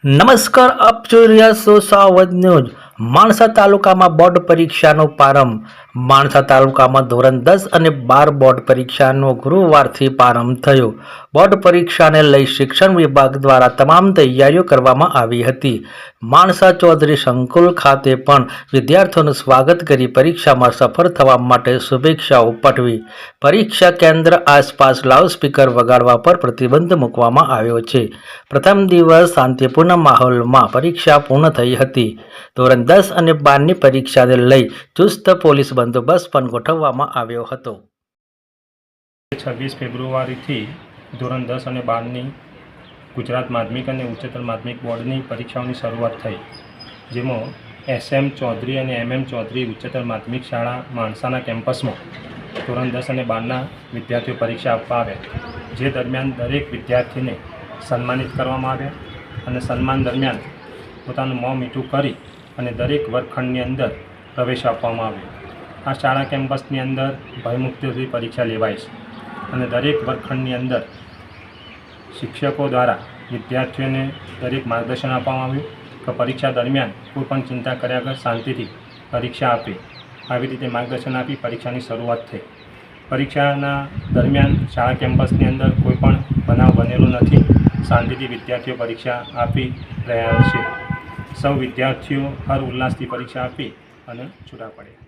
નમસ્કાર, આપ જોઈ રહ્યા છો સાવધ ન્યૂઝ। માણસા તાલુકામાં બોર્ડ પરીક્ષાનો પ્રારંભ। માણસા તાલુકામાં ધોરણ 10 અને 12 બોર્ડ પરીક્ષાનો ગુરુવારથી પ્રારંભ થયો। બોર્ડ પરીક્ષાને લઈ શિક્ષણ વિભાગ દ્વારા તમામ તૈયારીઓ કરવામાં આવી હતી। માણસા ચૌધરી સંકુલ ખાતે પણ વિદ્યાર્થીઓનું સ્વાગત કરી પરીક્ષામાં સફળ થવા માટે શુભેચ્છાઓ પાઠવી। પરીક્ષા કેન્દ્ર આસપાસ લાઉડસ્પીકર વગાડવા પર પ્રતિબંધ મૂકવામાં આવ્યો છે। પ્રથમ દિવસ શાંતિપૂર્ણ માહોલમાં પરીક્ષા પૂર્ણ થઈ હતી। ધોરણ 10 અને 12ની પરીક્ષાને લઈ ચુસ્ત પોલીસ બંદોબસ્ત પણ ગોઠવવામાં આવ્યો હતો। 26 ફેબ્રુઆરીથી ધોરણ 10 અને 12ની ગુજરાત માધ્યમિક અને ઉચ્ચતર માધ્યમિક બોર્ડની પરીક્ષાઓની શરૂઆત થઈ, જેમાં SM ચૌધરી અને MM ચૌધરી ઉચ્ચતર માધ્યમિક શાળા માણસાના કેમ્પસમાં ધોરણ 10 અને 12ના વિદ્યાર્થીઓ પરીક્ષા આપવા આવ્યા। જે દરમિયાન દરેક વિદ્યાર્થીને સન્માનિત કરવામાં આવ્યા અને સન્માન દરમિયાન પોતાનું મોં મીઠું કરી અને દરેક વર્ગખંડની અંદર પ્રવેશ આપવામાં આવ્યો। આ શાળા કેમ્પસની અંદર ભયમુક્તિથી પરીક્ષા લેવાય છે અને દરેક વર્ગખંડની અંદર શિક્ષકો દ્વારા વિદ્યાર્થીઓને દરેક માર્ગદર્શન આપવામાં આવ્યું કે પરીક્ષા દરમિયાન કોઈપણ ચિંતા કર્યા વગર શાંતિથી પરીક્ષા આપે। આવી રીતે માર્ગદર્શન આપી પરીક્ષાની શરૂઆત થઈ। પરીક્ષાના દરમિયાન શાળા કેમ્પસની અંદર કોઈપણ બનાવ બનેલો નથી। શાંતિથી વિદ્યાર્થીઓ પરીક્ષા આપી રહ્યા છે। સૌ વિદ્યાર્થીઓ હર ઉલ્લાસથી પરીક્ષા આપી અને છૂટા પડ્યા।